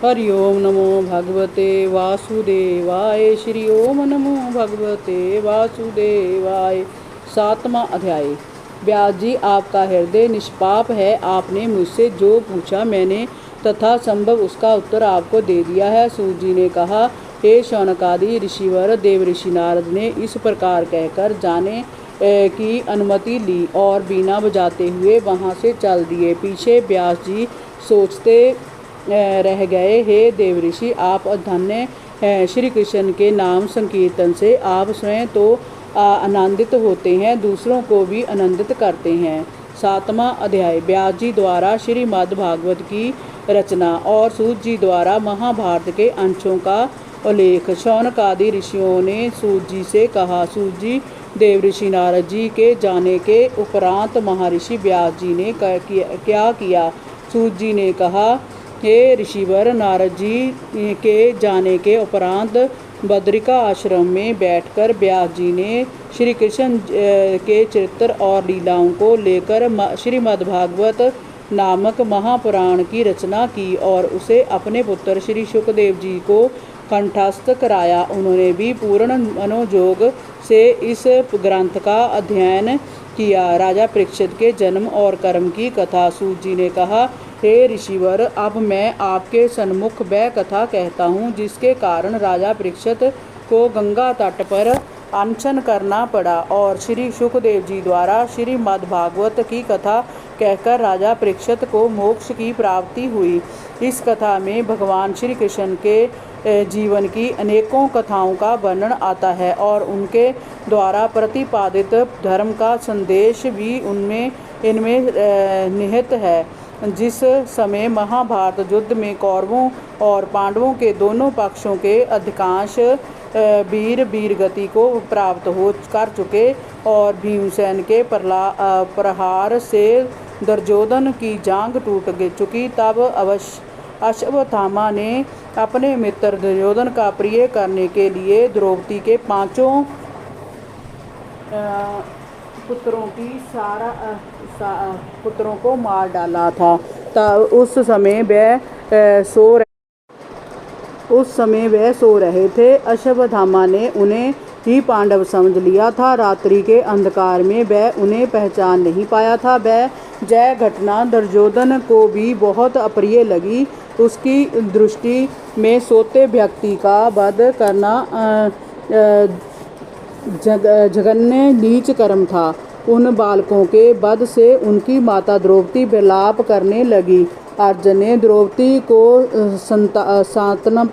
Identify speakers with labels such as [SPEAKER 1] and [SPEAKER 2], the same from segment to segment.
[SPEAKER 1] हरि ओम नमो भगवते वासुदेवाय। श्री ओम नमो भगवते वासुदेवाय। 7वां अध्याय। व्यास जी, आपका हृदय निष्पाप है। आपने मुझसे जो पूछा मैंने तथा संभव उसका उत्तर आपको दे दिया है। सूत जी ने कहा, हे शौनकादि ऋषिवर, देवऋषि नारद ने इस प्रकार कहकर जाने की अनुमति ली और बीना बजाते हुए वहाँ से चल दिए। पीछे व्यास जी सोचते रह गए, हे देवऋषि, आप धन्य हैं। श्री कृष्ण के नाम संकीर्तन से आप स्वयं तो आनंदित होते हैं, दूसरों को भी आनंदित करते हैं। 7वां अध्याय। व्यास जी द्वारा श्रीमद् भागवत की रचना और सूत जी द्वारा महाभारत के अंशों का उल्लेख। शौनकादि ऋषियों ने सूत जी से कहा, सूत जी, देवऋषि नारद जी के जाने के उपरांत महर्षि व्यास जी ने क्या किया? सूत जी ने कहा, हे ऋषिवर, नारद जी के जाने के उपरांत बद्रिका आश्रम में बैठकर व्यास जी ने श्री कृष्ण के चरित्र और लीलाओं को लेकर श्रीमद्भागवत नामक महापुराण की रचना की और उसे अपने पुत्र श्री शुकदेव जी को कंठस्थ कराया। उन्होंने भी पूर्ण मनोयोग से इस ग्रंथ का अध्ययन किया। राजा परीक्षित के जन्म और कर्म की कथा। सूत जी ने कहा, हे ऋषिवर, अब मैं आपके सन्मुख वह कथा कहता हूँ जिसके कारण राजा परीक्षित को गंगा तट पर अनशन करना पड़ा और श्री शुकदेव जी द्वारा श्रीमद्भागवत की कथा कहकर राजा परीक्षित को मोक्ष की प्राप्ति हुई। इस कथा में भगवान श्री कृष्ण के जीवन की अनेकों कथाओं का वर्णन आता है और उनके द्वारा प्रतिपादित धर्म का संदेश भी इनमें निहित है। जिस समय महाभारत युद्ध में कौरवों और पांडवों के दोनों पक्षों के अधिकांश वीर गति को प्राप्त हो कर चुके और भीमसेन के प्रहार से दुर्योधन की जांघ टूट चुकी, तब अश्वत्थामा ने अपने मित्र दुर्योधन का प्रिय करने के लिए द्रौपदी के 5 पुत्रों को मार डाला था। तब उस समय वह सो रहे थे। अश्वत्थामा ने उन्हें ही पांडव समझ लिया था। रात्रि के अंधकार में वह उन्हें पहचान नहीं पाया था। वह जय घटना दुर्योधन को भी बहुत अप्रिय लगी। उसकी दृष्टि में सोते व्यक्ति का वध करना जघन्य नीच कर्म था। उन बालकों के वध से उनकी माता द्रौपदी विलाप करने लगी। अर्जुन ने द्रौपदी को सांत्वना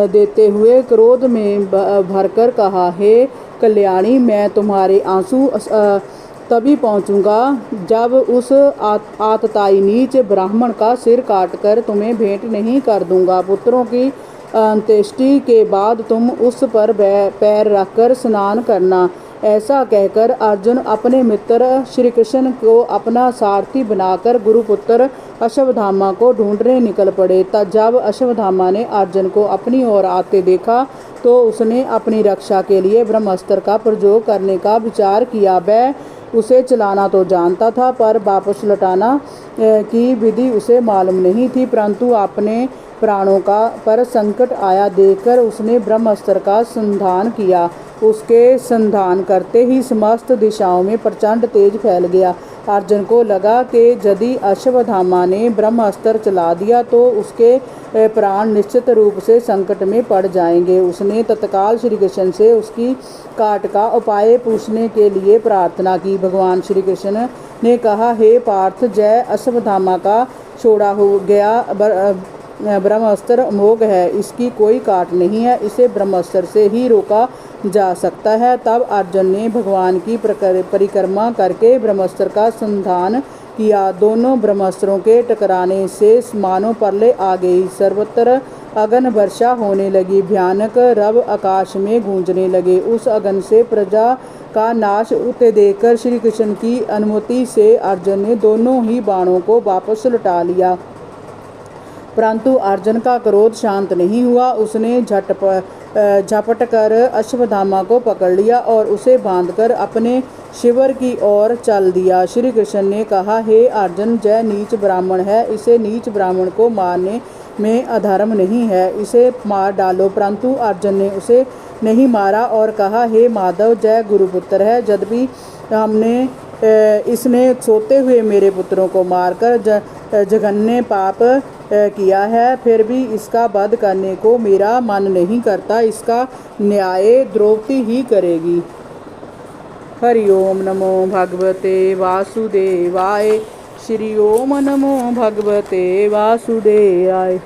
[SPEAKER 1] देते हुए क्रोध में भरकर कहा, हे कल्याणी, मैं तुम्हारे आंसू तभी पहुँचूंगा जब उस आतताई नीच ब्राह्मण का सिर काटकर तुम्हें भेंट नहीं कर दूंगा। पुत्रों की अंत्येष्टि के बाद तुम उस पर पैर रखकर स्नान करना। ऐसा कहकर अर्जुन अपने मित्र श्री कृष्ण को अपना सारथी बनाकर गुरुपुत्र अश्वत्थामा को ढूंढने निकल पड़े। तब जब अश्वत्थामा ने अर्जुन को अपनी ओर आते देखा तो उसने अपनी रक्षा के लिए ब्रह्मास्त्र का प्रयोग करने का विचार किया। वह उसे चलाना तो जानता था पर वापस लौटाना की विधि उसे मालूम नहीं थी, परंतु अपने प्राणों का पर संकट आया देखकर उसने ब्रह्मास्त्र का संधान किया। उसके संधान करते ही समस्त दिशाओं में प्रचंड तेज फैल गया। अर्जुन को लगा कि यदि अश्वत्थामा ने ब्रह्मास्त्र चला दिया तो उसके प्राण निश्चित रूप से संकट में पड़ जाएंगे। उसने तत्काल श्री कृष्ण से उसकी काट का उपाय पूछने के लिए प्रार्थना की। भगवान श्री कृष्ण ने कहा, हे पार्थ, जय अश्वत्थामा का छोड़ा हो गया ब्रह्मास्त्र अमोघ है, इसकी कोई काट नहीं है, इसे ब्रह्मास्त्र से ही रोका जा सकता है। तब अर्जुन ने भगवान की परिक्रमा करके ब्रह्मास्त्र का संधान किया। दोनों ब्रह्मास्त्रों के टकराने से मानो प्रलय आ गई। सर्वत्र अगन वर्षा होने लगी। भयानक रव आकाश में गूंजने लगे। उस अगन से प्रजा का नाश होते देखकर श्री कृष्ण की अनुमति से अर्जुन ने दोनों ही बाणों को वापस लौटा लिया, परंतु अर्जुन का क्रोध शांत नहीं हुआ। उसने झपट कर अश्वत्थामा को पकड़ लिया और उसे बांधकर अपने शिविर की ओर चल दिया। श्री कृष्ण ने कहा, हे अर्जुन, जय नीच ब्राह्मण है, इसे नीच ब्राह्मण को मारने में अधर्म नहीं है, इसे मार डालो। परंतु अर्जुन ने उसे नहीं मारा और कहा, हे माधव, जय गुरुपुत्र है, यद्यपि इसने सोते हुए मेरे पुत्रों को मारकर जघन्य पाप किया है, फिर भी इसका वध करने को मेरा मन नहीं करता। इसका न्याय द्रौपदी ही करेगी। हरि ओम नमो भगवते वासुदेवाय। श्री ओम नमो भगवते वासुदेवाय।